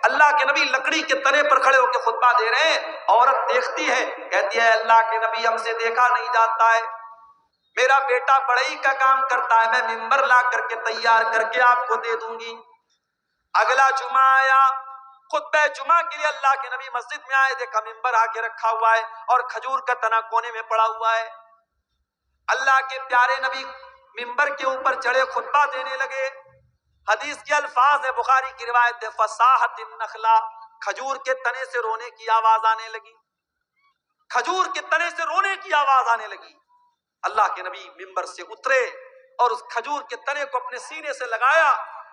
اللہ کے نبی لکڑی کے تنے پر کھڑے ہو کے خطبہ دے رہے ہیں، عورت دیکھتی ہے، کہتی ہے اللہ کے نبی ہم سے دیکھا نہیں جاتا ہے، میرا بیٹا بڑھئی کا کام کرتا ہے، میں ممبر لا کر کے تیار کر کے آپ کو دے دوں گی۔ اگلا جمعہ آیا، خطبہ جمعہ کے لیے اللہ کے نبی مسجد میں آئے، دیکھا ممبر آگے رکھا ہوا ہے اور کھجور کا تنا کونے میں پڑا ہوا ہے۔ اللہ کے پیارے نبی ممبر کے اوپر چڑھے، خطبہ دینے لگے۔ حدیث کے الفاظ ہے، بخاری کی روایت ہے، فصاحت النخلا، کھجور کے تنے سے رونے کی آواز آنے لگی، کھجور کے تنے سے رونے کی آواز آنے لگی۔ اللہ کے نبی ممبر سے اترے اور اس کھجور کے تنے کو اپنے سینے سے لگایا۔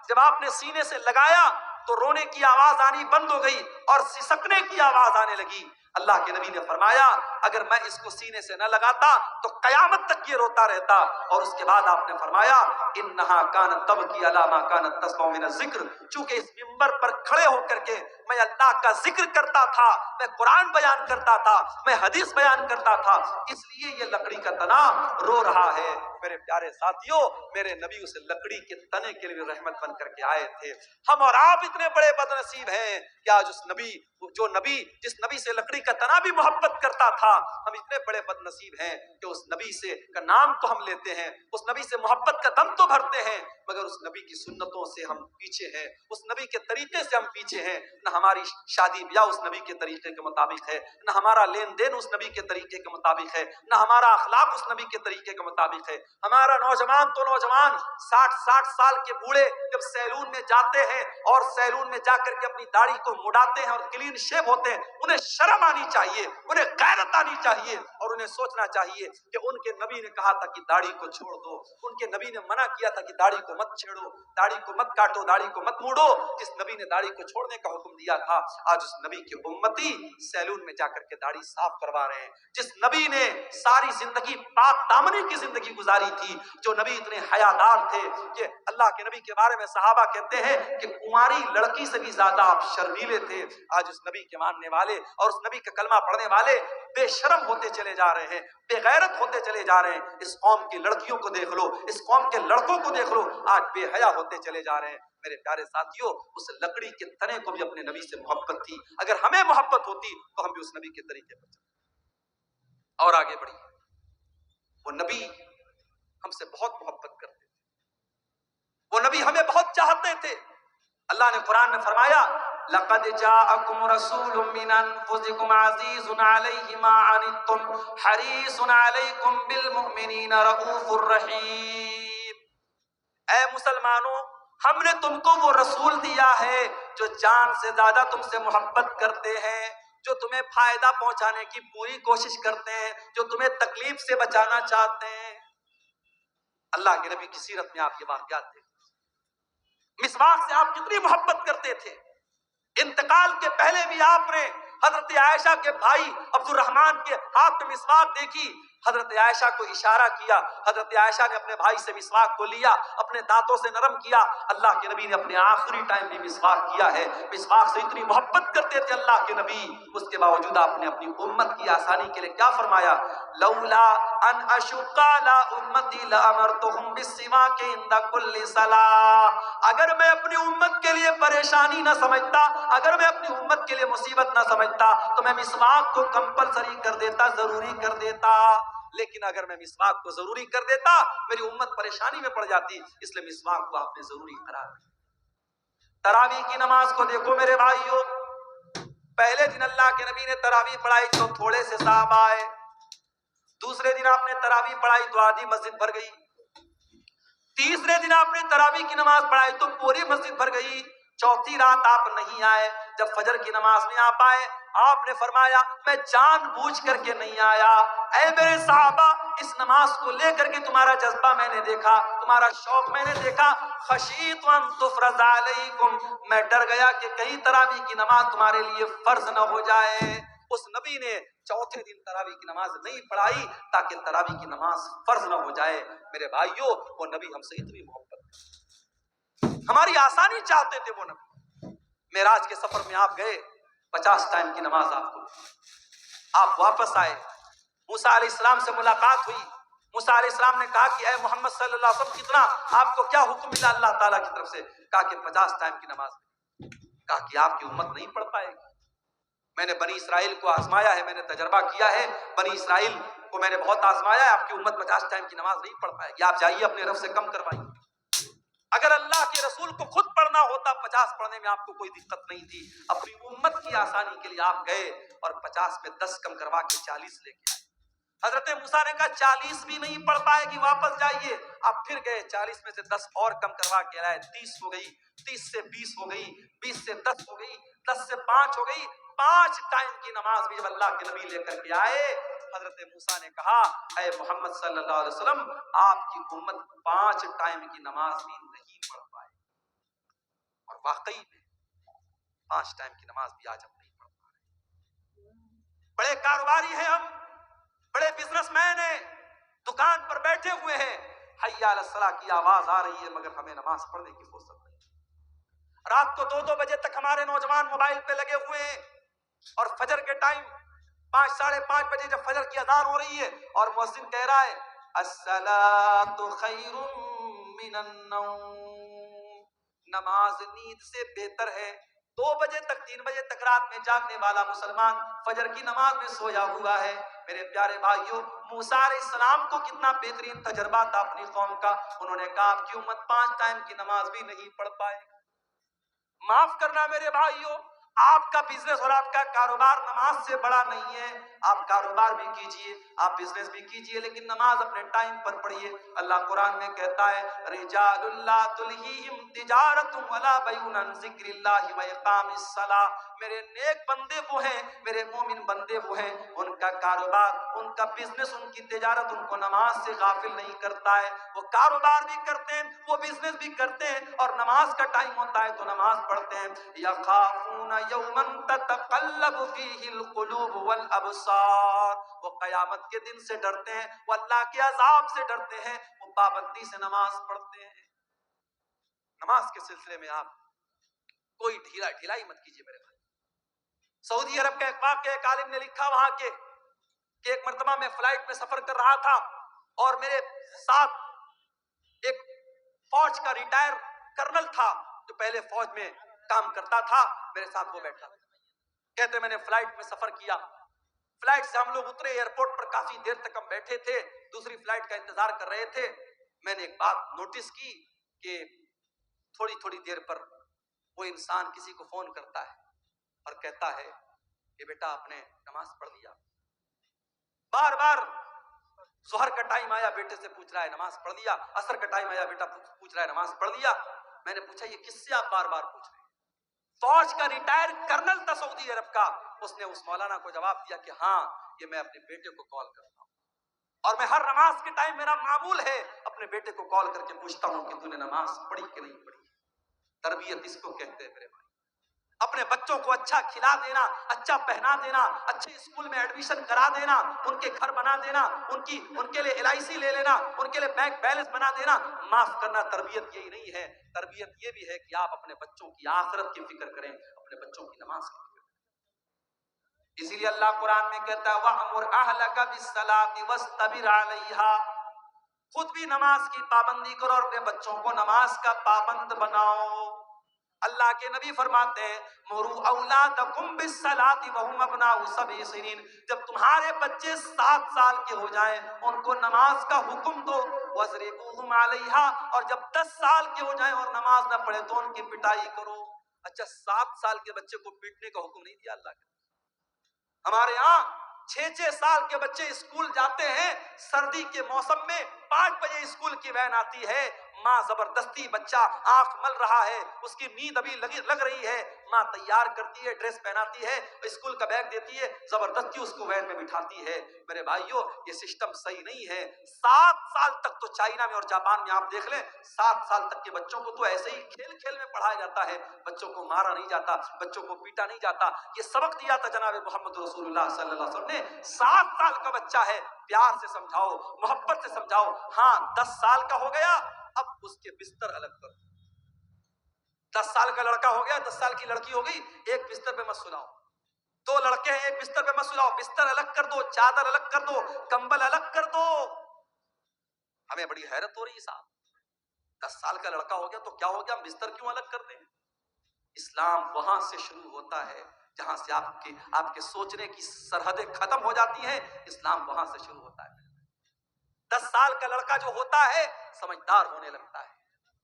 جب آپ نے سینے سے لگایا تو رونے کی آواز آنی بند ہو گئی اور سسکنے کی آواز آنے لگی۔ اللہ کے نبی نے فرمایا اگر میں اس کو سینے سے نہ لگاتا تو قیامت تک یہ روتا رہتا، اور اس کے بعد آپ نے فرمایا انہا کانت تبکی علی ما کانت تسمع من الذکر، چونکہ اس منبر پر کھڑے ہو کر کے میں اللہ کا ذکر کرتا تھا، میں قرآن بیان کرتا تھا، میں حدیث بیان کرتا تھا، اس لیے یہ لکڑی کا تنا رو رہا ہے۔ میرے پیارے ساتھیوں، میرے نبی اس لکڑی کے تنے کے لیے رحمت بن کر کے آئے تھے۔ ہم اور آپ اتنے بڑے بد نصیب ہیں کہ آج اس نبی، جس نبی سے لکڑی کا تنا بھی محبت کرتا تھا، ہم اتنے بڑے بد نصیب ہیں کہ اس نبی سے کا نام تو ہم لیتے ہیں، اس نبی سے محبت کا دم تو بھرتے ہیں، مگر اس نبی کی سنتوں سے ہم پیچھے ہیں، اس نبی کے طریقے سے ہم پیچھے ہیں۔ نہ ہماری شادی بیاہ اس نبی کے طریقے کے مطابق ہے، نہ ہمارا لین دین اس نبی کے طریقے کے مطابق ہے، نہ ہمارا اخلاق اس نبی کے طریقے کے مطابق ہے۔ ہمارا نوجوان تو نوجوان 60 سال کے بوڑھے جب سیلون میں جاتے ہیں اور سیلون میں جا کر کے اپنی داڑھی کو مڈاتے ہیں اور کلین شیو ہوتے ہیں، انہیں شرم آنی چاہیے، انہیں غیرت آنی چاہیے، اور انہیں سوچنا چاہیے کہ ان کے نبی نے کہا تھا کہ داڑھی کو چھوڑ دو، ان کے نبی نے منع کیا تھا کہ داڑھی کو مت چھیڑو، داڑھی کو مت کاٹو، داڑھی کو مت موڑو۔ جس نبی نے داڑھی کو چھوڑنے کا حکم دیا تھا، آج اس نبی کے امتی سیلون میں جا کر کے داڑھی صاف کروا رہے ہیں۔ جس نبی نے ساری زندگی پاک دامنی کی زندگی گزاری تھی، جو نبی اتنے حیادار تھے کہ اللہ کے نبی کے بارے میں صحابہ کہتے ہیں کہ کماری لڑکی سے بھی زیادہ آپ شرمیلے تھے، آج اس نبی کے ماننے والے اور اس نبی کا کلمہ پڑھنے والے بے شرم ہوتے چلے جا رہے ہیں، بے غیرت ہوتے چلے جا رہے ہیں۔ اس قوم کی لڑکیوں کو دیکھ لو، اس قوم کے لڑکوں کو دیکھ لو، آج بے حیا ہوتے چلے جا رہے ہیں۔ میرے پیارے ساتھیوں، اس لکڑی کے تنے کو بھی اپنے نبی سے محبت تھی، اگر ہمیں محبت ہوتی تو ہم بھی اس نبی کے طریقے پر چلتے۔ اور آگے بڑھیے، وہ نبی ہم سے بہت محبت کرتے تھے، وہ نبی ہمیں بہت چاہتے تھے۔ اللہ نے قرآن میں فرمایا لقد جاءکم رسول من انفسکم عزیز علیہ ما عنتم حریص علیکم بالمؤمنین رؤوف الرحیم۔ اے مسلمانوں، ہم نے تم کو وہ رسول دیا ہے جو جان سے زیادہ تم سے محبت کرتے ہیں، جو تمہیں فائدہ پہنچانے کی پوری کوشش کرتے ہیں، جو تمہیں تکلیف سے بچانا چاہتے ہیں۔ اللہ کے نبی کی سیرت میں آپ یہ واقعات دیکھیں، مسواک سے آپ کتنی محبت کرتے تھے۔ انتقال کے پہلے بھی آپ نے حضرت عائشہ کے بھائی عبد الرحمن کے ہاتھ میں مسواک دیکھی، حضرت عائشہ کو اشارہ کیا، حضرت عائشہ نے اپنے بھائی سے مسواک کو لیا، اپنے دانتوں سے نرم کیا۔ اللہ کے نبی نے اپنے آخری ٹائم بھی مسواک کیا ہے۔ مسواک سے اتنی محبت کرتے تھے اللہ کے نبی، اس کے باوجود آپ نے اپنی امت کی آسانی کے لیے کیا فرمایا؟ لولا ان اشق علی امتی لامرتهم بالسواک عند کل صلاۃ۔ اگر میں اپنی امت کے لیے پریشانی نہ سمجھتا، اگر میں اپنی امت کے لیے مصیبت نہ سمجھتا تو میں مسواک کو کمپلسری کر دیتا، ضروری کر دیتا، لیکن اگر میں مسواک کو ضروری کر دیتا میری امت پریشانی میں پڑ جاتی، اس لیے مسواک کو آپ نے ضروری قرار دیا۔ تراویح کی نماز کو دیکھو میرے بھائیوں، پہلے دن اللہ کے نبی نے تراویح پڑھائی تو تھوڑے سے صحابہ آئے، دوسرے دن آپ نے تراویح پڑھائی تو آدھی مسجد بھر گئی، تیسرے دن آپ نے تراویح کی نماز پڑھائی تو پوری مسجد بھر گئی، چوتھی رات آپ نہیں آئے۔ جب فجر کی نماز میں آپ آئے، آپ نے فرمایا میں جان بوجھ کر کے نہیں آیا، اے میرے صحابہ اس نماز کو لے کر کے تمہارا جذبہ میں نے دیکھا، تمہارا شوق میں نے دیکھا، خشیت ان تفرض علیکم، میں ڈر گیا کہ کہیں تراویح کی نماز تمہارے لیے فرض نہ ہو جائے۔ اس نبی نے چوتھے دن تراویح کی نماز نہیں پڑھائی تاکہ تراویح کی نماز فرض نہ ہو جائے۔ میرے بھائیوں، وہ نبی ہم سے اتنی محبت کرتے، ہماری آسانی چاہتے تھے۔ وہ نبی معراج کے سفر میں آپ گئے، 50 ٹائم کی نماز آپ کو، آپ واپس آئے، موسیٰ علیہ السلام سے ملاقات ہوئی، موسیٰ علیہ السلام نے کہا کہ اے محمد صلی اللہ علیہ وسلم کتنا آپ کو کیا حکم ملا اللہ تعالیٰ کی طرف سے؟ کہا کہ 50 ٹائم کی نماز۔ کہا کہ آپ کی امت نہیں پڑھ پائے گی. میں نے بنی اسرائیل کو آزمایا ہے, میں نے تجربہ کیا ہے, بنی اسرائیل کو میں نے بہت آزمایا ہے, آپ کی امت 50 ٹائم کی نماز نہیں پڑھ پائے گی, آپ جائیے اپنے رب سے کم کروائیے. اگر اللہ کے رسول کو خود پڑھنا ہوتا 50 پڑھنے میں آپ کو کوئی دقت نہیں تھی, اپنی امت کی آسانی کے لیے آپ گئے اور 50 میں 10 کم کروا کے 40 لے کے آئے. حضرت موسیٰ نے کہا 40 بھی نہیں پڑھ پائے گی, واپس جائیے. آپ پھر گئے, 40 میں سے 10 اور کم کروا کے لائے, 30 ہو گئی, 30 سے 20 ہو گئی, 20 سے 10 ہو گئی, 10 سے 5 ہو گئی. 5 ٹائم کی نماز بھی جب اللہ کے نبی لے کر کے آئے, حضرت موسیٰ نے کہا اے محمد صلی اللہ علیہ وسلم, آپ کی امت 5 ٹائم کی نماز بھی نہیں پڑھ پائے. اور واقعی میں 5 ٹائم کی نماز بھی آج ہم نہیں پڑھ پا رہے. بڑے کاروباری ہیں ہم, بڑے بزنس مین ہیں, دکان پر بیٹھے ہوئے ہیں, حی علی الصلاۃ کی آواز آ رہی ہے مگر ہمیں نماز پڑھنے کی فرصت نہیں. رات کو 2-2 بجے تک ہمارے نوجوان موبائل پہ لگے ہوئے ہیں, اور فجر کے ٹائم 5-5:30 بجے جب فجر کی اذان ہو رہی ہے اور مؤذن کہہ رہا ہے الصلاۃ خیر من النوم, نماز نیند سے بہتر ہے. 2 بجے تک 3 بجے تک رات میں جاگنے والا مسلمان فجر کی نماز میں سویا ہوا ہے. میرے پیارے بھائیوں, موسیٰ علیہ السلام کو کتنا بہترین تجربہ تھا اپنی قوم کا. انہوں نے کہا آپ کی امت 5 ٹائم کی نماز بھی نہیں پڑھ پائے. معاف کرنا میرے بھائیوں, آپ کا بزنس اور آپ کا کاروبار نماز سے بڑا نہیں ہے. آپ کاروبار بھی کیجئے, آپ بزنس بھی کیجئے, لیکن نماز اپنے ٹائم پر پڑھیے. اللہ قرآن میں کہتا ہے رجال لا تلہیہم تجارت ولا بیع عن ذکر اللہ واقام الصلاۃ. میرے نیک بندے وہ ہیں, میرے مومن بندے وہ ہیں, ان کا کاروبار, ان کا بزنس, ان کی تجارت ان کو نماز سے غافل نہیں کرتا ہے. وہ کاروبار بھی کرتے ہیں, وہ بزنس بھی کرتے ہیں, اور نماز کا ٹائم ہوتا ہے تو نماز پڑھتے ہیں. یخافون یوما تتقلب فیہ القلوب والابصار, وہ قیامت کے دن سے ڈرتے ہیں, وہ اللہ کے عذاب سے ڈرتے ہیں, وہ پابندی سے نماز پڑھتے ہیں. نماز کے سلسلے میں آپ کوئی ڈھیلائی مت کیجیے میرے بھائی. سعودی عرب کا ایک واقعہ ایک عالم نے لکھا وہاں کے کہ ایک مرتبہ میں فلائٹ میں سفر کر رہا تھا اور میرے ساتھ ایک فوج کا ریٹائر کرنل تھا جو پہلے فوج میں کام کرتا تھا, میرے ساتھ وہ بیٹھا. کہتے میں نے فلائٹ میں سفر کیا, فلائٹ سے ہم لوگ اترے, ایئرپورٹ پر کافی دیر تک ہم بیٹھے تھے, دوسری فلائٹ کا انتظار کر رہے تھے. میں نے ایک بات نوٹس کی کہ تھوڑی دیر پر وہ انسان کسی کو فون کرتا ہے اور کہتا ہے کہ بیٹا آپ نے نماز پڑھ لیا. بار بار ظہر کا ٹائم آیا, بیٹے سے پوچھ رہا ہے نماز پڑھ لیا. عصر کا ٹائم آیا, بیٹا پوچھ رہا ہے نماز پڑھ لیا. میں نے پوچھا یہ کس سے آپ بار بار پوچھ رہے ہیں؟ فوج کا ریٹائر کرنل تھا سعودی عرب کا. اس نے اس مولانا کو جواب دیا کہ ہاں یہ میں اپنے بیٹے کو کال کرتا ہوں, اور میں ہر نماز کے ٹائم میرا معمول ہے اپنے بیٹے کو کال کر کے پوچھتا ہوں کہ تو نے نماز پڑھی کہ نہیں پڑھی. تربیت اس کو کہتے ہیں میرے بھائی. اپنے بچوں کو اچھا کھلا دینا, اچھا پہنا دینا, اچھے اسکول میں ایڈمیشن کرا دینا, ان کے گھر بنا دینا, ان کے لیے LIC لے لینا, ان کے لیے بینک بیلنس بنا دینا. معاف کرنا, تربیت یہی نہیں ہے. تربیت یہ بھی ہے کہ آپ اپنے بچوں کی آخرت کی فکر کریں, اپنے بچوں کی نماز کی فکر کریں. اسی لیے اللہ قرآن میں کہتا ہے وَأْمُرْ أَهْلَكَ بِالصَّلَاةِ وَاسْتَبِرْ عَلَيْهَا, خود بھی نماز کی پابندی کرو اور اپنے بچوں کو نماز کا پابند بناؤ. اللہ کے نبی فرماتے ہیں مُرُوا أَوْلَادَكُمْ بِالصَّلَاةِ وَهُمْ أَبْنَاءُ 7 سنین, جب تمہارے بچے 7 سال کے ہو جائیں ان کو نماز کا حکم دو. وَاضْرِبُوهُمْ عَلَيْهَا, اور جب 10 سال کے ہو جائیں اور نماز نہ پڑھے تو ان کی پٹائی کرو. اچھا 7 سال کے بچے کو پیٹنے کا حکم نہیں دیا اللہ کے. ہمارے ہاں 6 سال کے بچے اسکول جاتے ہیں, سردی کے موسم میں 5 بجے اسکول کی وین آتی ہے, ماں زبردستی, بچہ آنکھ مل رہا ہے, اس کی نیند ابھی لگ رہی ہے, ماں تیار کرتی ہے, ڈریس پہناتی ہے, اسکول کا بیگ دیتی ہے, زبردستی اس کو وین میں بٹھاتی ہے. میرے بھائیوں یہ سسٹم صحیح نہیں ہے. 7 سال تک تو چائنا میں اور جاپان میں آپ دیکھ لیں, 7 سال تک کے بچوں کو تو ایسے ہی کھیل میں پڑھایا جاتا ہے, بچوں کو مارا نہیں جاتا, بچوں کو پیٹا نہیں جاتا. یہ سبق دیا تھا جناب محمد رسول اللہ صلی اللہ علیہ وسلم نے. 7 سال کا بچہ ہے, پیار سے سمجھاؤ, محبت سے سمجھاؤ. ہاں 10 سال کا ہو گیا, اب اس کے بستر الگ کر دو. 10 سال کا لڑکا ہو گیا, 10 سال کی لڑکی ہو گئی, ایک بستر پہ مت سلاؤ. 2 لڑکے ہیں ایک بستر پہ مت سلاؤ, بستر الگ کر دو, چادر الگ کر دو, کمبل الگ کر دو. ہمیں بڑی حیرت ہو رہی ہے صاحب, 10 سال کا لڑکا ہو گیا تو کیا ہو گیا, ہم بستر کیوں الگ کرتے ہیں؟ اسلام وہاں سے شروع ہوتا ہے جہاں سے آپ کے سوچنے کی سرحدیں ختم ہو جاتی ہیں. اسلام وہاں سے شروع ہوتا ہے. 10 سال کا لڑکا جو ہوتا ہے سمجھدار ہونے لگتا ہے,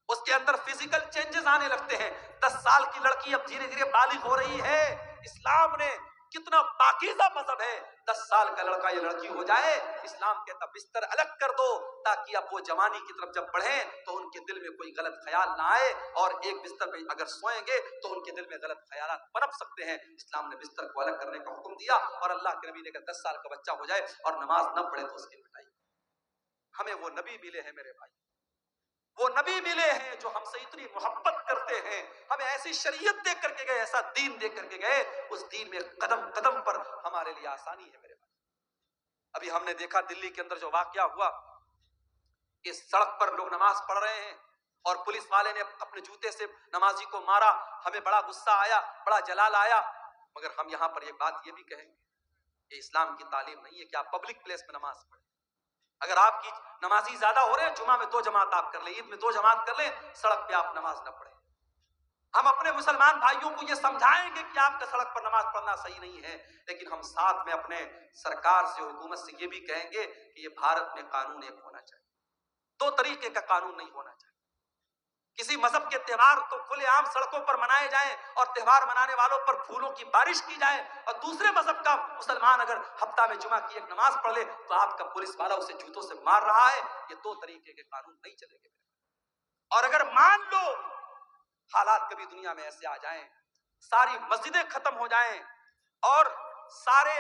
اس کے اندر فزیکل چینجز آنے لگتے ہیں. 10 سال کی لڑکی اب دھیرے دھیرے بالغ ہو رہی ہے. اسلام نے کتنا پاکیزہ مذہب ہے. 10 سال کا لڑکا یا لڑکی ہو جائے, اسلام کہتا بستر الگ کر دو تاکہ اب وہ جوانی کی طرف جب بڑھیں تو ان کے دل میں کوئی غلط خیال نہ آئے, اور ایک بستر پہ اگر سوئیں گے تو ان کے دل میں غلط خیالات پنپ سکتے ہیں. اسلام نے بستر کو الگ کرنے کا حکم دیا, اور اللہ کے نبی نے کہا 10 سال کا بچہ ہو جائے اور نماز نہ پڑھے تو اس کی پٹائی. ہمیں وہ نبی ملے ہیں میرے بھائی, وہ نبی ملے ہیں جو ہم سے اتنی محبت کرتے ہیں. ہمیں ایسی شریعت دے کر کے گئے, ایسا دین دے کر کے گئے, اس دین میں قدم قدم پر ہمارے لیے آسانی ہے میرے بھائی. ابھی ہم نے دیکھا دلی کے اندر جو واقعہ ہوا, اس سڑک پر لوگ نماز پڑھ رہے ہیں اور پولیس والے نے اپنے جوتے سے نمازی کو مارا. ہمیں بڑا غصہ آیا, بڑا جلال آیا, مگر ہم یہاں پر یہ بات یہ بھی کہیں گے یہ اسلام کی تعلیم نہیں ہے کہ آپ پبلک پلیس میں نماز پڑھیں. اگر آپ کی نمازی زیادہ ہو رہے ہیں, جمعہ میں 2 جماعت آپ کر لیں, عید میں 2 جماعت کر لیں, سڑک پہ آپ نماز نہ پڑھیں. ہم اپنے مسلمان بھائیوں کو یہ سمجھائیں گے کہ آپ کا سڑک پر نماز پڑھنا صحیح نہیں ہے, لیکن ہم ساتھ میں اپنے سرکار سے, حکومت سے یہ بھی کہیں گے کہ یہ بھارت میں قانون ایک ہونا چاہیے, 2 طریقے کا قانون نہیں ہونا چاہیے. کسی مذہب کے تہوار تو کھلے عام سڑکوں پر منائے جائیں اور تہوار منانے والوں پر پھولوں کی بارش کی جائے, اور دوسرے مذہب کا مسلمان اگر ہفتہ میں جمعہ کی ایک نماز پڑھ لے تو آپ کا پولیس والا اسے جوتوں سے مار رہا ہے. یہ 2 طریقے کے قانون نہیں چلیں گے. اور اگر مان لو حالات کبھی دنیا میں ایسے آ جائیں, ساری مسجدیں ختم ہو جائیں اور سارے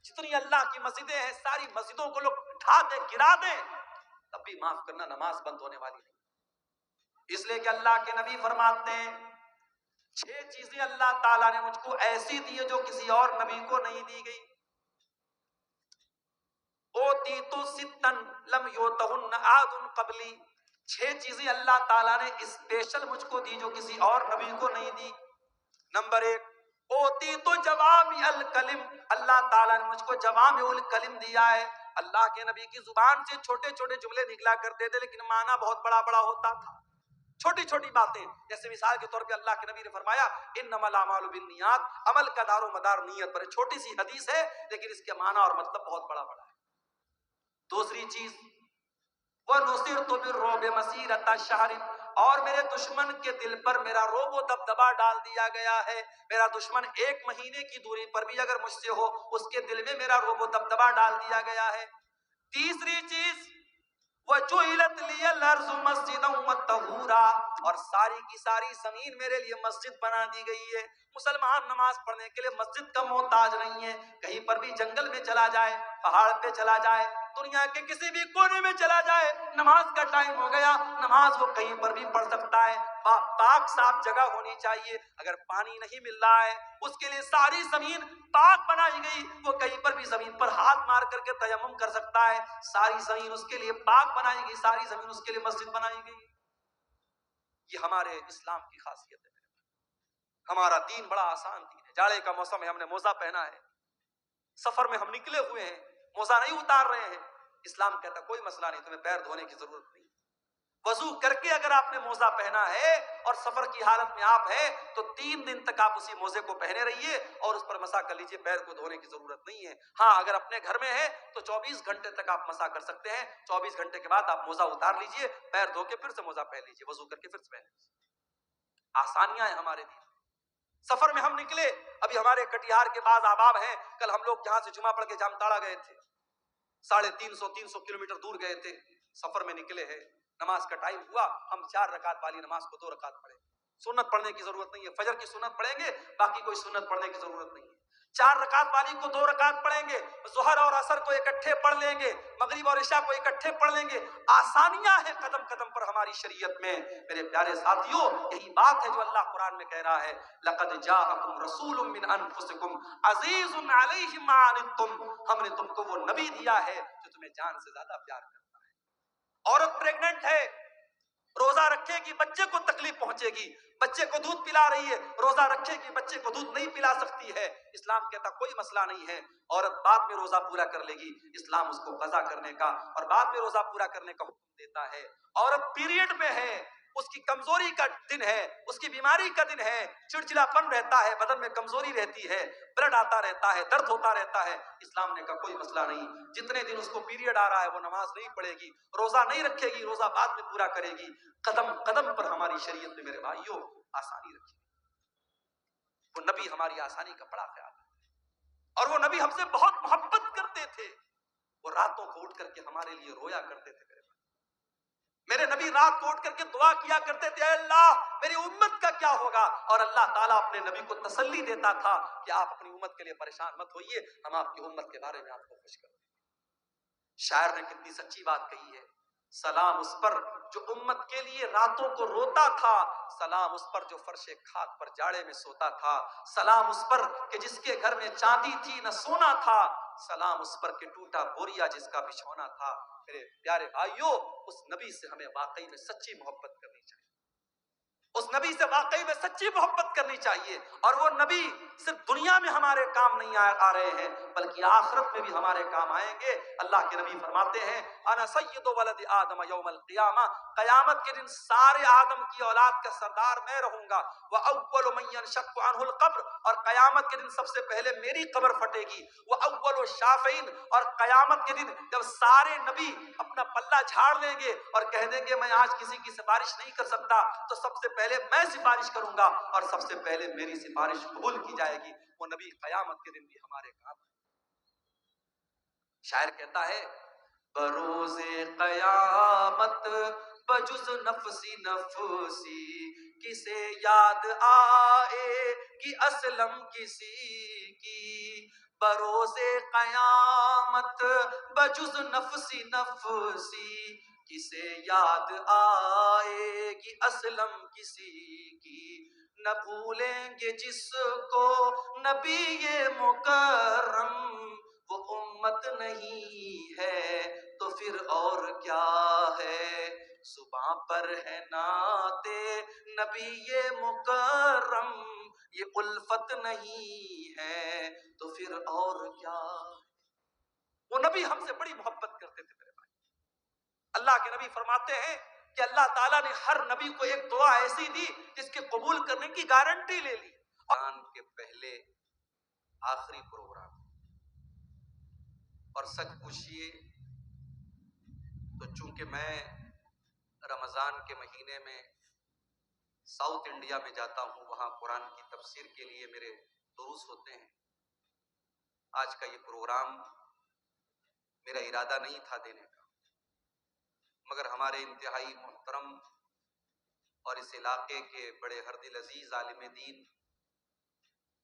جتنی اللہ کی مسجدیں ہیں ساری مسجدوں کو لوگ ڈھا دیں, گرا دیں, تب بھی معاف کرنا نماز بند ہونے والی نہیں. اس لیے کہ اللہ کے نبی فرماتے ہیں 6 چیزیں اللہ تعالیٰ نے مجھ کو ایسی دی ہے جو کسی اور نبی کو نہیں دی گئی. اوتیتو ستن لم یوتہن احد قبلی, 6 چیزیں اللہ تعالیٰ نے اسپیشل مجھ کو دی جو کسی اور نبی کو نہیں دی. نمبر 1, اوتیتو جوامع الکلم, اللہ تعالیٰ نے مجھ کو جوامع الکلم دیا ہے. اللہ کے نبی کی زبان سے چھوٹے چھوٹے جملے نکلا کرتے تھے لیکن معنی بہت بڑا بڑا ہوتا تھا. چھوٹی چھوٹی باتیں, جیسے مثال کے طور پہ اللہ کے نبی نے فرمایا انما الاعمال بالنیات, عمل کا دار و مدار نیت پر. چھوٹی سی حدیث ہے لیکن اس کے معنی اور مطلب بہت بڑا بڑا ہے. دوسری چیز وَنُصِرْتُ بِالرُّعْبِ مَسِيرَةَ شَهْرٍ, اور میرے دشمن کے دل پر میرا رعب و دبدبا ڈال دیا گیا ہے. میرا دشمن 1 مہینے کی دوری پر بھی اگر مجھ سے ہو, اس کے دل میں میرا رعب و دبدبا ڈال دیا گیا ہے. تیسری چیز وَجُعِلَتْ لِيَ الْأَرْضُ مَسْجِدًا وَطَهُورًا, اور ساری کی ساری زمین میرے لیے مسجد بنا دی گئی ہے. مسلمان نماز پڑھنے کے لیے مسجد کا محتاج نہیں ہے. کہیں پر بھی جنگل میں چلا جائے, پہاڑ پہ چلا جائے, دنیا کے کسی بھی کونے میں چلا جائے, نماز کا ٹائم ہو گیا, نماز وہ کہیں پر بھی پڑھ سکتا ہے. پاک صاف جگہ ہونی چاہیے. اگر پانی نہیں مل رہا ہے اس کے لیے ساری زمین پاک بنائی گئی, وہ کہیں پر بھی زمین پر ہاتھ مار کر کے تیمم کر سکتا ہے. ساری زمین اس کے لیے پاک بنائی گئی, ساری زمین اس کے لیے مسجد بنائی گئی. یہ ہمارے اسلام کی خاصیت ہے. ہمارا دین بڑا آسان دین ہے. جاڑے کا موسم ہے, ہم نے موزہ پہنا ہے, سفر میں ہم نکلے ہوئے ہیں, موزہ نہیں اتار رہے ہیں. اسلام کہتا کوئی مسئلہ نہیں, تمہیں پیر دھونے کی ضرورت نہیں. وضو کر کے اگر آپ نے موزہ پہنا ہے اور سفر کی حالت میں آپ ہیں تو 3 دن تک آپ اسی موزے کو پہنے رہیے اور اس پر مسح کر لیجئے, پیر کو دھونے کی ضرورت نہیں ہے. ہاں اگر اپنے گھر میں ہے تو 24 گھنٹے تک آپ مسح کر سکتے ہیں. 24 گھنٹے کے بعد آپ موزہ اتار لیجئے, پیر دھو کے پھر سے موزہ پہن لیجئے, وضو کر کے پھر سے پہن لیجئے. آسانیاں ہیں ہمارے دین. سفر میں ہم نکلے, ابھی ہمارے کٹیہار کے بعض احباب ہیں, کل ہم لوگ یہاں سے جمعہ پڑھ کے جامتاڑا گئے تھے, 350 کلومیٹر دور گئے تھے, سفر میں نکلے ہیں. نماز کا ٹائم ہوا, ہم 4 رکعت والی نماز کو 2 رکعت پڑھیں. سنت پڑھنے کی ضرورت نہیں ہے, فجر کی سنت پڑھیں گے, باقی کوئی سنت پڑھنے کی ضرورت نہیں ہے. 4 رکعت والی کو 2 رکعت پڑھیں گے, ظہر اور عصر کو اکٹھے پڑھ لیں گے, مغرب اور عشاء کو اکٹھے پڑھ لیں گے. آسانیاں ہیں قدم قدم پر ہماری شریعت میں. میرے پیارے ساتھیوں, یہی بات ہے جو اللہ قرآن میں کہہ رہا ہے لَقَدْ جَاءَكُمْ رَسُولٌ مِّنْ أَنفُسِكُمْ عَزِيزٌ عَلَيْهِ مَا عَنِتُّمْ, ہم نے تم کو وہ نبی دیا ہے جو تمہیں جان سے زیادہ پیار کرتا ہے. عورت پریگننٹ ہے, روزہ رکھے گی, بچے کو تکلیف پہنچے گی, بچے کو دودھ پلا رہی ہے, روزہ رکھے گی, بچے کو دودھ نہیں پلا سکتی ہے. اسلام کہتا کوئی مسئلہ نہیں ہے, عورت بعد میں روزہ پورا کر لے گی. اسلام اس کو قضا کرنے کا اور بعد میں روزہ پورا کرنے کا حکم دیتا ہے. عورت پیریڈ میں ہے, اس کی کمزوری کا دن ہے، اس کی بیماری کا دن ہے، چڑچڑاپن رہتا ہے، بدن میں کمزوری رہتی ہے، بلڈ آتا رہتا ہے، درد ہوتا رہتا ہے، اسلام نے کہا کوئی مسئلہ نہیں، جتنے دن اس کو پیریڈ آ رہا ہے وہ نماز نہیں پڑھے گی، روزہ نہیں رکھے گی، روزہ بعد میں پورا کرے گی۔ قدم قدم پر ہماری شریعت میں میرے بھائیوں آسانی رکھی، وہ نبی ہماری آسانی کا بڑا خیال ہے، اور وہ نبی ہم سے بہت محبت کرتے تھے، وہ راتوں کو اٹھ کر کے ہمارے لیے رویا کرتے تھے۔ میرے نبی رات کو اٹھ کر کے دعا کیا کرتے تھے، اے اللہ میری امت کا کیا ہوگا، اور اللہ تعالیٰ اپنے نبی کو تسلی دیتا تھا کہ آپ اپنی امت کے لیے پریشان مت ہوئیے، ہم آپ کی امت کے بارے میں آپ کو خوش کرتے ہیں۔ شاعر نے کتنی سچی بات کہی ہے، سلام اس پر جو امت کے لیے راتوں کو روتا تھا، سلام اس پر جو فرش خاک پر جاڑے میں سوتا تھا، سلام اس پر کہ جس کے گھر میں چاندی تھی نہ سونا تھا، سلام اس پر کہ ٹوٹا بوریا جس کا بچھونا تھا۔ میرے پیارے بھائیوں، اس نبی سے ہمیں واقعی میں سچی محبت کرنی چاہیے، اس نبی سے واقعی میں سچی محبت کرنی چاہیے، اور وہ نبی صرف دنیا میں ہمارے کام نہیں آ رہے ہیں بلکہ آخرت میں بھی ہمارے کام آئیں گے۔ اللہ کے نبی فرماتے ہیں انا سید ولد آدم یوم القیامہ، قیامت کے دن سارے آدم کی اولاد کا سردار میں رہوں گا، واول من ينشق عنه القبر، اور قیامت کے دن سب سے پہلے میری قبر پھٹے گی، واول الشافعین، اور قیامت کے دن جب سارے نبی اپنا پلہ جھاڑ لیں گے اور کہہ دیں گے میں آج کسی کی سفارش نہیں کر سکتا، تو سب سے پہلے میں سفارش کروں گا اور سب سے پہلے میری سفارش قبول کی جائے گی۔ وہ نبی قیامت کے دن بھی ہمارے کام ہے۔ شاعر کہتا ہے بروز قیامت بجز نفسی نفسی، کسے یاد آئے کہ اسلم کسی کی، بروز قیامت بجز نفسی نفسی، کسے یاد آئے کہ اسلم کسی کی، نہ بھولیں گے جس کو نبی مکرم، وہ امت نہیں ہے تو پھر اور کیا ہے، زباں پر ہے نعت نبی مکرم، یہ الفت نہیں ہے تو پھر اور کیا۔ وہ نبی ہم سے بڑی محبت کرتے تھے میرے بھائی۔ اللہ کے نبی فرماتے ہیں کہ اللہ تعالیٰ نے ہر نبی کو ایک دعا ایسی دی جس کے قبول کرنے کی گارنٹی لے لی۔ رمضان کے پہلے آخری پروگرام، اور سچ پوچھئے تو چونکہ میں رمضان کے مہینے میں ساؤتھ انڈیا میں جاتا ہوں، وہاں قرآن کی تفسیر کے لیے میرے دروس ہوتے ہیں، آج کا یہ پروگرام میرا ارادہ نہیں تھا دینے کا، مگر ہمارے انتہائی محترم اور اس علاقے کے بڑے ہر دل عزیز عالم دین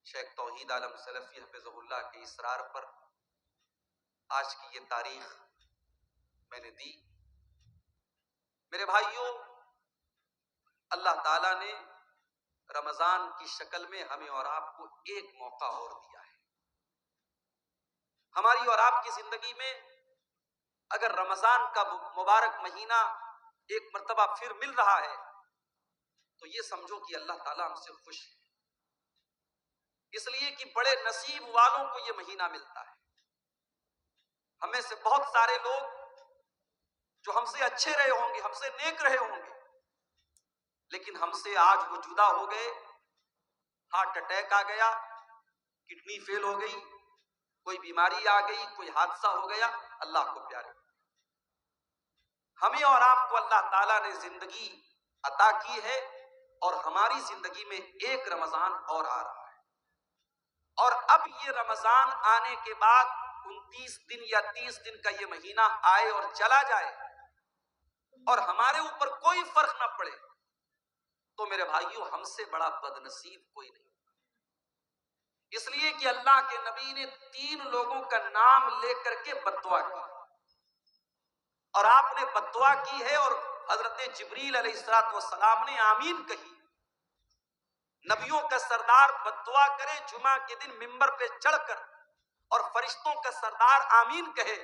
شیخ توحید عالم سلفی حفظہ اللہ کے اصرار پر آج کی یہ تاریخ میں نے دی۔ میرے بھائیوں، اللہ تعالیٰ نے رمضان کی شکل میں ہمیں اور آپ کو ایک موقع اور دیا ہے۔ ہماری اور آپ کی زندگی میں اگر رمضان کا مبارک مہینہ ایک مرتبہ پھر مل رہا ہے تو یہ سمجھو کہ اللہ تعالیٰ ہم سے خوش ہے، اس لیے کہ بڑے نصیب والوں کو یہ مہینہ ملتا ہے۔ ہمیں سے بہت سارے لوگ جو ہم سے اچھے رہے ہوں گے، ہم سے نیک رہے ہوں گے، لیکن ہم سے آج وہ جدا ہو گئے، ہارٹ اٹیک آ گیا، کڈنی فیل ہو گئی، کوئی بیماری آ گئی، کوئی حادثہ ہو گیا۔ اللہ کو پیارے، ہمیں اور آپ کو اللہ تعالیٰ نے زندگی عطا کی ہے، اور ہماری زندگی میں ایک رمضان اور آ رہا ہے، اور اب یہ رمضان آنے کے بعد 29 دن یا 30 دن کا یہ مہینہ آئے اور چلا جائے اور ہمارے اوپر کوئی فرق نہ پڑے تو میرے بھائیوں ہم سے بڑا بد نصیب کوئی نہیں، اس لیے کہ اللہ کے نبی نے 3 لوگوں کا نام لے کر کے بد دعا کی، اور آپ نے بد دعا کی ہے اور حضرت جبریل علیہ السلام نے آمین کہی۔ نبیوں کا سردار بد دعا کرے جمعہ کے دن منبر پہ چڑھ کر اور فرشتوں کا سردار آمین کہے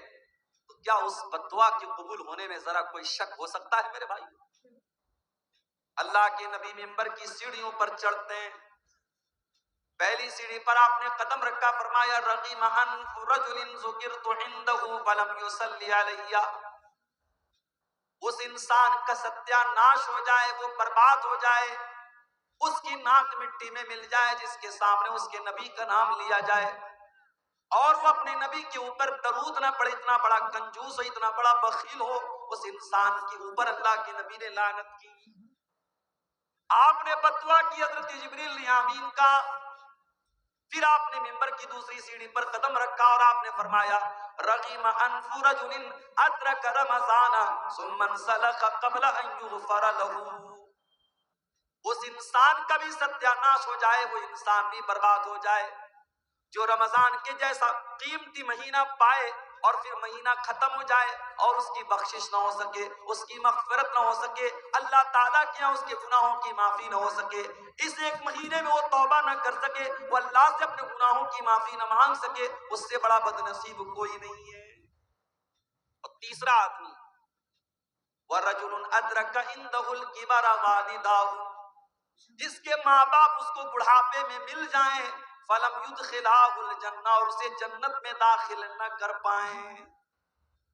تو کیا اس بد دعا کے قبول ہونے میں ذرا کوئی شک ہو سکتا ہے میرے بھائی؟ اللہ کے نبی منبر کی سیڑھیوں پر چڑھتے ہیں، پہلی سیڑھی پر آپ نے قدم رکھا، فرمایا رغم انف رجل ذکرت عنده فلم يصلی علیہ، اس انسان کا ستیاناش ہو جائے، وہ برباد ہو جائے، اس کی ناک مٹی میں مل جائے، جس کے سامنے اس کے نبی کا نام لیا جائے اور وہ اپنے نبی کے اوپر درود نہ پڑے، اتنا بڑا کنجوس ہو، اتنا بڑا بخیل ہو، اس انسان کے اوپر اللہ کے نبی نے لعنت کی۔ آپ نے بددعا کی، حضرت جبریل نے آمین کہا، پھر آپ نے منبر کی دوسری سیڑھی پر قدم رکھا اور آپ نے فرمایا رغم انف رجل ادرک رمضان ثم انسلخ قبل ان یغفر له۔ اس انسان کا بھی ستیاناش ہو جائے، وہ انسان بھی برباد ہو جائے جو رمضان کے جیسا قیمتی مہینہ پائے اور پھر مہینہ ختم ہو جائے اور اس کی بخشش نہ ہو سکے، اس کی مغفرت نہ ہو سکے، اللہ تعالیٰ کے یہاں اس کے گناہوں کی معافی نہ ہو سکے، اس ایک مہینے میں وہ توبہ نہ کر سکے، وہ اللہ سے اپنے گناہوں کی معافی نہ مانگ سکے، اس سے بڑا بد نصیب کوئی نہیں ہے۔ اور تیسرا آدمی وَرَجُلٌ أَدْرَكَ عِندَهُ الْكِبَرَ وَالِدَاهُ، جس کے ماں باپ اس کو بڑھاپے میں مل جائیں فَلَمْ يُدْخِلَاهُ الْجَنَّةَ، اور اسے جنت میں داخل نہ کر پائیں۔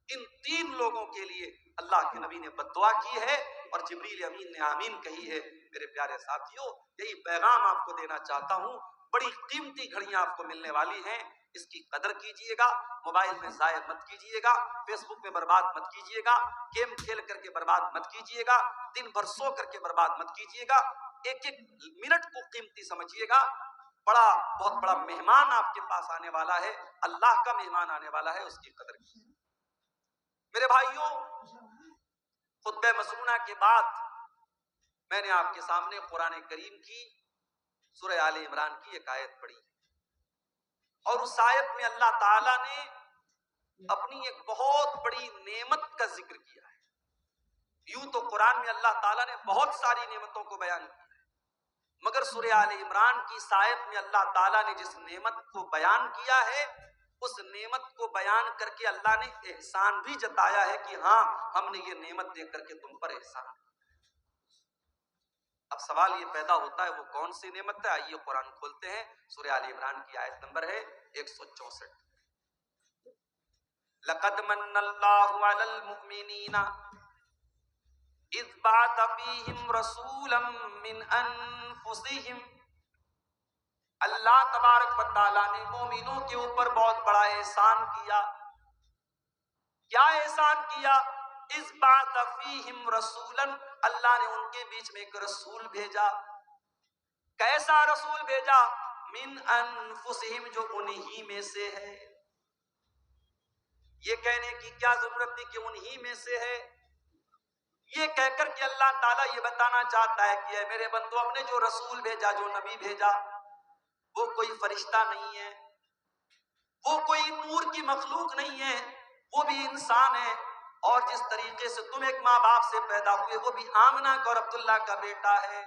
ان تین لوگوں کے لیے اللہ کے نبی نے بددعا کی ہے اور جبریل امین نے آمین کہی ہے۔ میرے پیارے ساتھیوں، یہی پیغام آپ کو دینا چاہتا ہوں، بڑی قیمتی گھڑیاں آپ کو ملنے والی ہیں، اس کی قدر کیجئے گا، موبائل میں ضائع مت کیجئے گا، فیس بک میں برباد مت کیجئے گا، گیم کھیل کر کے برباد مت کیجئے گا، دن بھر سو کر کے برباد مت کیجئے گا، ایک ایک منٹ کو قیمتی سمجھیے گا۔ بہت بڑا مہمان آپ کے پاس آنے والا ہے، اللہ کا مہمان آنے والا ہے، اس کی قدر کیجئے۔ میرے بھائیوں، خطبہ مسنونہ کے بعد میں نے آپ کے سامنے قرآن کریم کی سورہ آل عمران کی ایک آیت پڑھی اور اس آیت میں اللہ تعالیٰ نے اپنی ایک بہت بڑی نعمت کا ذکر کیا ہے۔ یوں تو قرآن میں اللہ تعالیٰ نے بہت ساری نعمتوں کو بیان کیا ہے، مگر سورہ آل عمران کی اس آیت میں اللہ تعالیٰ نے جس نعمت کو بیان کیا ہے، اس نعمت کو بیان کر کے اللہ نے احسان بھی جتایا ہے کہ ہاں ہم نے یہ نعمت دے کر کے تم پر احسان کیا۔ اب سوال یہ پیدا ہوتا ہے وہ کون سی نعمت ہے؟ آئیے قرآن کھولتے ہیں، سورہ آل عمران کی آیت نمبر ہے 164۔ لَقَدْ مَنَّ اللَّهُ عَلَى الْمُؤْمِنِينَ إِذْ بَعَثَ فِيهِمْ رَسُولًا مِّنْ أَنفُسِهِمْ، اللہ تبارک و تعالیٰ نے مومنوں کے اوپر بہت بڑا احسان کیا۔ کیا احسان کیا؟ اذ بعث فیہم رسولا، اللہ نے ان کے بیچ میں ایک رسول بھیجا۔ کیسا رسول بھیجا؟ من انفسہم، جو انہی میں سے ہے۔ یہ کہنے کی کیا ضرورت تھی کہ انہی میں سے ہے؟ یہ کہہ کر کہ اللہ تعالیٰ یہ بتانا چاہتا ہے کہ اے میرے بندو، ہم نے جو رسول بھیجا، جو نبی بھیجا، وہ کوئی فرشتہ نہیں ہے، وہ کوئی نور کی مخلوق نہیں ہے، وہ بھی انسان ہے، اور جس طریقے سے تم ایک ماں باپ سے پیدا ہوئے، وہ بھی آمنہ کا اور عبداللہ کا بیٹا ہے۔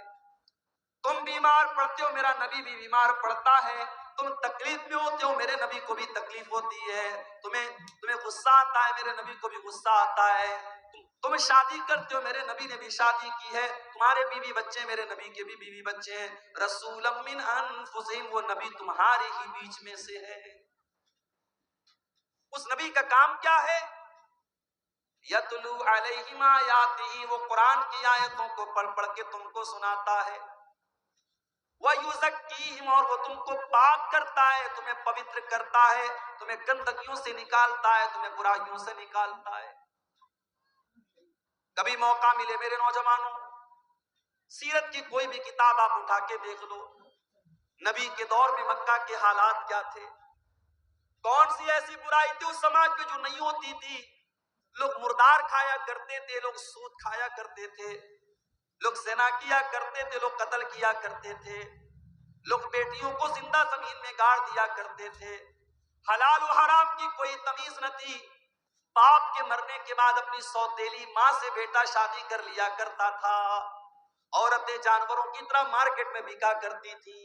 تم بیمار پڑتے ہو، میرا نبی بھی بیمار پڑتا ہے۔ تم تکلیف میں ہوتے ہو، میرے نبی کو بھی تکلیف ہوتی ہے۔ تمہیں غصہ آتا ہے، میرے نبی کو بھی غصہ آتا ہے۔ تم شادی کرتے ہو، میرے نبی نے بھی شادی کی ہے۔ تمہارے بیوی بچے، میرے نبی کے بھی بیوی بچے ہیں۔ رسولا من انفسہم، وہ نبی تمہارے ہی بیچ میں سے ہے۔ اس نبی کا کام کیا ہے؟ یتلو علیہم آیاتہ، وہ قرآن کی آیتوں کو پڑھ پڑھ کے تم کو سناتا ہے۔ وَيُزَكِّيهِمْ، اور وہ تم کو پاک کرتا ہے، تمہیں پوتر کرتا ہے، تمہیں گندگیوں سے نکالتا ہے، تمہیں برائیوں سے نکالتا ہے۔ کبھی موقع ملے میرے نوجوانوں، سیرت کی کوئی بھی کتاب آپ اٹھا کے دیکھ لو، نبی کے دور میں مکہ کے حالات کیا تھے؟ کون سی ایسی برائی تھی اس سماج میں جو نہیں ہوتی تھی؟ لوگ مردار کھایا کرتے تھے، لوگ سود کھایا کرتے تھے، لوگ زنا کیا کرتے تھے، لوگ قتل کیا کرتے تھے، لوگ بیٹیوں کو زندہ زمین میں گاڑ دیا کرتے تھے، حلال و حرام کی کوئی تمیز نہ تھی۔ باپ کے مرنے کے بعد اپنی سوتیلی ماں سے بیٹا شادی کر لیا کرتا تھا، عورتیں جانوروں کی طرح مارکیٹ میں بکا کرتی تھی۔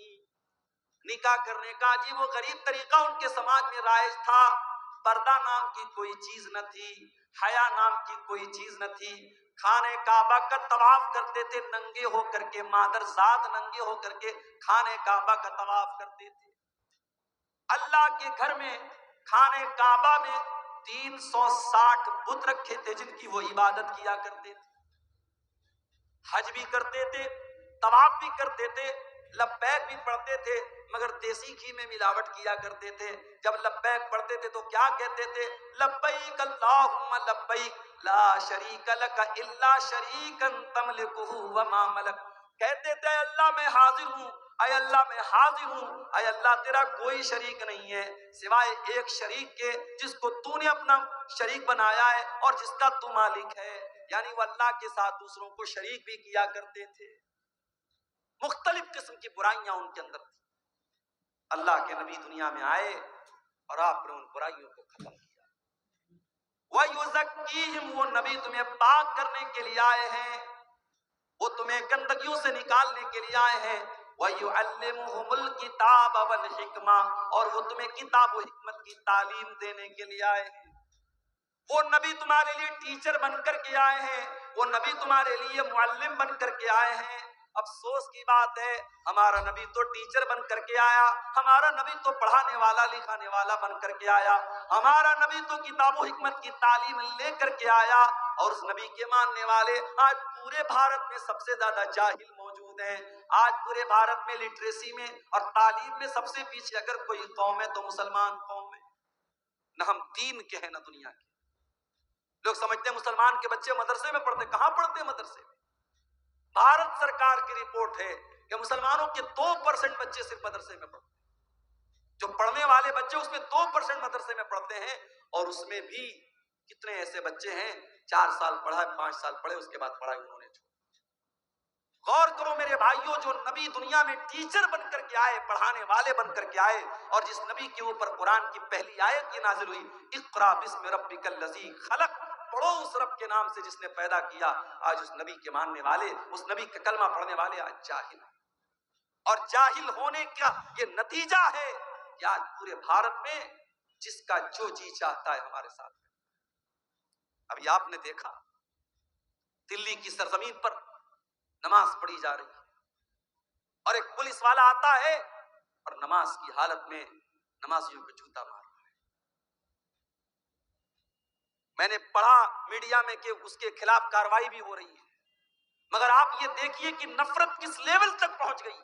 نکاح کرنے کا عجیب و غریب طریقہ ان کے سماج میں رائج تھا۔ پردہ نام کی کوئی چیز نہ تھی، حیا نام کی کوئی چیز نہ تھی۔ خانہ کعبہ کا طواف کرتے تھے ننگے ہو کر کے، مادر زاد ننگے ہو کر کے خانہ کعبہ کا طواف کرتے تھے۔ اللہ کے گھر میں، خانہ کعبہ میں 360 بت رکھے تھے جن کی وہ عبادت کیا کرتے تھے، حج بھی کرتے تھے، طواف بھی کرتے تھے، لبیک بھی پڑھتے تھے، مگر دیسی گھی میں ملاوٹ کیا کرتے تھے۔ جب لبیک پڑھتے تھے تو کیا کہتے تھے؟ لبیک اللہم لبیک لا شریک لک الا شریکا تملکہ وما ملک۔ کہتے تھے اے اللہ میں حاضر ہوں، اے اللہ میں حاضر ہوں، اے اللہ تیرا کوئی شریک نہیں ہے سوائے ایک شریک کے جس کو تو نے اپنا شریک بنایا ہے اور جس کا تو مالک ہے۔ یعنی وہ اللہ کے ساتھ دوسروں کو شریک بھی کیا کرتے تھے، مختلف قسم کی برائیاں ان کے اندر تھی۔ اللہ کے نبی دنیا میں آئے اور آپ نے ان برائیوں کو ختم کیا۔ وَيُزَكِّيهِمْ، وہ نبی تمہیں پاک کرنے کے لیے آئے ہیں، وہ تمہیں گندگیوں سے نکالنے کے لیے آئے ہیں۔ وَيُعَلِّمُهُمُ الْكِتَابَ وَالْحِكْمَةَ، اور وہ تمہیں کتاب و حکمت کی تعلیم دینے کے لیے آئے ہیں۔ وہ نبی تمہارے لیے ٹیچر بن کر کے آئے ہیں، وہ نبی تمہارے لیے معلم بن کر کے آئے ہیں۔ افسوس کی بات ہے ہمارا نبی تو ٹیچر بن کر کے آیا، ہمارا نبی تو پڑھانے والا لکھانے والا بن کر کے آیا، ہمارا نبی تو کتاب و حکمت کی تعلیم لے کر کے آیا، اور اس نبی کے ماننے والے آج پورے بھارت میں سب سے زیادہ جاہل موجود ہیں۔ آج پورے بھارت میں لٹریسی میں اور تعلیم میں سب سے پیچھے اگر کوئی قوم ہے تو مسلمان قوم ہے۔ نہ ہم دین کے ہیں نہ دنیا کے۔ لوگ سمجھتے ہیں مسلمان کے بچے مدرسے میں پڑھتے، کہاں پڑھتے ہیں مدرسے میں؟ بھارت سرکار کی رپورٹ ہے کہ مسلمانوں کے 2% بچے صرف مدرسے میں پڑھتے ہیں۔ جو پڑھنے والے بچے اس میں 2% مدرسے میں پڑھتے ہیں، اور اس میں بھی کتنے ایسے بچے ہیں 4 سال پڑھا، 5 سال پڑھے، اس کے بعد پڑھائی انہوں نے چھوڑ۔ غور کرو میرے بھائیوں، جو نبی دنیا میں ٹیچر بن کر کے آئے، پڑھانے والے بن کر کے آئے، اور جس نبی کے اوپر قرآن کی پہلی آیت یہ نازل ہوئی، اقرا بسم ربک الذی خلق، پڑھو اس رب کے نام سے جس نے پیدا کیا۔ آج اس نبی کے ماننے والے، اس نبی کا کلمہ پڑھنے والے آج جاہل ہیں، اور جاہل ہونے کا یہ نتیجہ ہے کہ آج پورے بھارت میں جس کا جو جی چاہتا ہے ہمارے ساتھ۔ ابھی آپ نے دیکھا دلی کی سرزمین پر نماز پڑھی جا رہی ہے، اور ایک پولیس والا آتا ہے اور نماز کی حالت میں نمازیوں کو جوتا مار رہا ہے۔ میں نے پڑھا میڈیا میں کہ اس کے خلاف کارروائی بھی ہو رہی ہے، مگر آپ یہ دیکھیے کہ نفرت کس لیول تک پہنچ گئی۔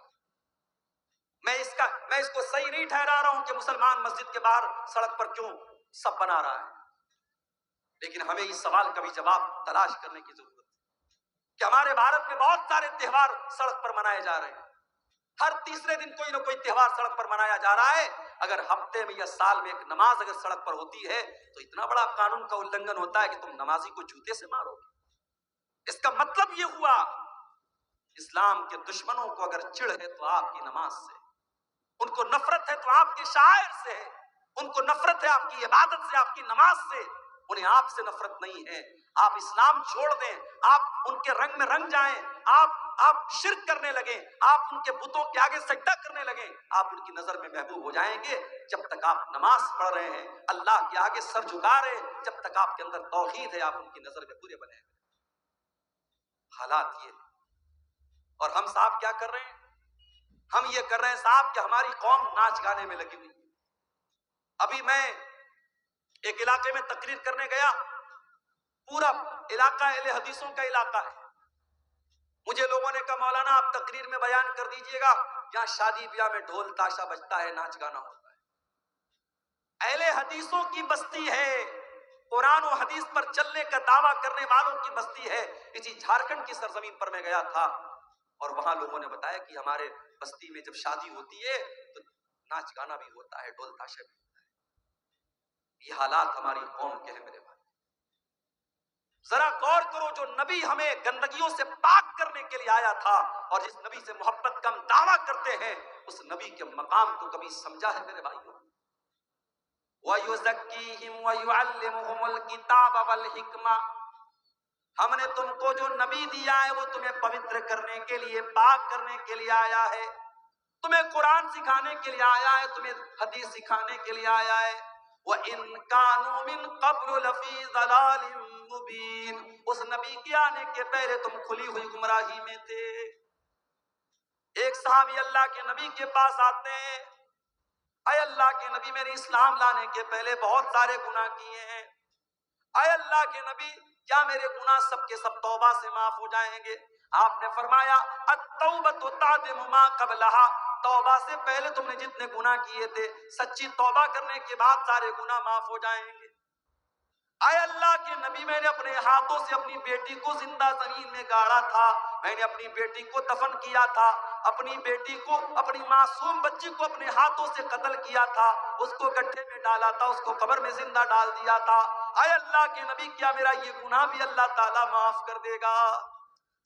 میں اس کو صحیح نہیں ٹھہرا رہا ہوں کہ مسلمان مسجد کے باہر سڑک پر کیوں سب بنا رہا ہے، لیکن ہمیں اس سوال کا بھی جواب تلاش کرنے کی ضرورت ہے کہ ہمارے بھارت میں بہت سارے تہوار سڑک پر منائے جا رہے ہیں، ہر تیسرے دن کوئی نہ کوئی تہوار سڑک پر منایا جا رہا ہے۔ اگر ہفتے میں یا سال میں ایک نماز اگر سڑک پر ہوتی ہے تو اتنا بڑا قانون کا النگھن ہوتا ہے کہ تم نمازی کو جوتے سے مارو گے۔ اس کا مطلب یہ ہوا اسلام کے دشمنوں کو اگر چڑ ہے تو آپ کی نماز سے، ان کو نفرت ہے تو آپ کے شاعر سے ہے، ان کو نفرت ہے آپ کی عبادت سے، آپ کی نماز سے، انہیں آپ سے نفرت نہیں ہے۔ آپ اسلام چھوڑ دیں، آپ ان کے رنگ میں رنگ جائیں، آپ شرک کرنے لگیں، آپ ان کے بتوں کے آگے سجدہ کرنے لگیں، آپ ان کی نظر میں محبوب ہو جائیں گے۔ جب تک آپ نماز پڑھ رہے ہیں، اللہ کے آگے سر جھکا رہے ہیں، جب تک آپ کے اندر توحید ہے، آپ ان کی نظر میں برے بنے ہیں۔ حالات یہ ہیں، اور ہم صاحب کیا کر رہے ہیں؟ ہم یہ کر رہے ہیں صاحب کہ ہماری قوم ناچ گانے میں لگی ہوئی۔ ابھی میں ایک علاقے میں تقریر کرنے گیا، پورا علاقہ اہل حدیثوں کا علاقہ ہے۔ مجھے لوگوں نے کہا مولانا آپ تقریر میں بیان کر دیجئے گا، یہاں شادی بیاہ میں ڈھول تاشا بجتا ہے، ناچ گانا ہوتا ہے۔ اہل حدیثوں کی بستی ہے، قرآن و حدیث پر چلنے کا دعویٰ کرنے والوں کی بستی ہے۔ اسی جھارکھنڈ کی سرزمین پر میں گیا تھا، اور وہاں لوگوں نے بتایا کہ ہمارے بستی میں جب شادی ہوتی ہے تو ناچ گانا بھی ہوتا ہے، ڈھول تاشا بھی ہوتا ہے۔ یہ حالات ہماری قوم کے ہیں میرے بھائی۔ ذرا غور کرو، جو نبی ہمیں گندگیوں سے پاک کرنے کے لیے آیا تھا، اور جس نبی سے محبت کا ہم دعویٰ کرتے ہیں، اس نبی کے مقام کو کبھی سمجھا ہے میرے بھائیوں؟ وَيُزَكِّيهِمْ وَيُعَلِّمُهُمُ الْكِتَابَ وَالْحِكْمَةَ، ہم نے تم کو جو نبی دیا ہے وہ تمہیں پوتر کرنے کے لیے، پاک کرنے کے لیے آیا ہے، تمہیں قرآن سکھانے کے لیے آیا ہے، تمہیں حدیث سکھانے کے لیے آیا ہے۔ وَإِن كَانُوا مِن قَبْلُ لَفِي ضَلَالٍ مُبِينٍ، اس نبی کے آنے کے پہلے تم کھلی ہوئی گمراہی میں تھے۔ ایک صحابی اللہ کے نبی کے پاس آتے ہیں، اے اللہ کے نبی میں نے اسلام لانے کے پہلے بہت سارے گناہ کیے ہیں، اے اللہ کے نبی کیا میرے گناہ سب کے سب توبہ سے معاف ہو جائیں گے؟ آپ نے فرمایا التوبۃ تعدم ما قبلہا، توبہ سے پہلے تم نے جتنے گناہ کیے تھے سچی توبہ کرنے کے بعد سارے گناہ معاف ہو جائیں گے۔ اے اللہ کے نبی میں نے اپنے ہاتھوں سے اپنی بیٹی کو زندہ زمین میں گاڑا تھا، میں نے اپنی بیٹی کو دفن کیا تھا، اپنی بیٹی کو، اپنی معصوم بچی کو اپنے ہاتھوں سے قتل کیا تھا، اس کو گڈھے میں ڈالا تھا، اس کو قبر میں زندہ ڈال دیا تھا، اے اللہ کے نبی کیا میرا یہ گناہ بھی اللہ تعالیٰ معاف کر دے گا؟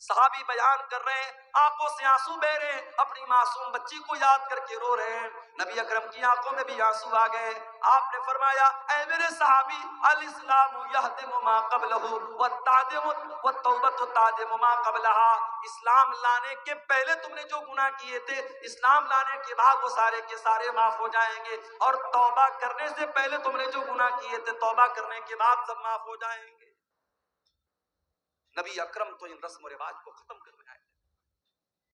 صحابی بیان کر رہے ہیں، آنکھوں سے آنسو بہ رہے ہیں، اپنی معصوم بچی کو یاد کر کے رو رہے ہیں، نبی اکرم کی آنکھوں میں بھی آنسو آ گئے۔ آپ نے فرمایا اے میرے صحابی الاسلام یہدم ما قبلہ والتوبۃ تعدم ما قبلہا، اسلام لانے کے پہلے تم نے جو گناہ کیے تھے اسلام لانے کے بعد وہ سارے کے سارے معاف ہو جائیں گے، اور توبہ کرنے سے پہلے تم نے جو گناہ کیے تھے توبہ کرنے کے بعد سب معاف ہو جائیں گے۔ نبی اکرم تو ان رسم و رواج کو ختم کر رہے ہیں۔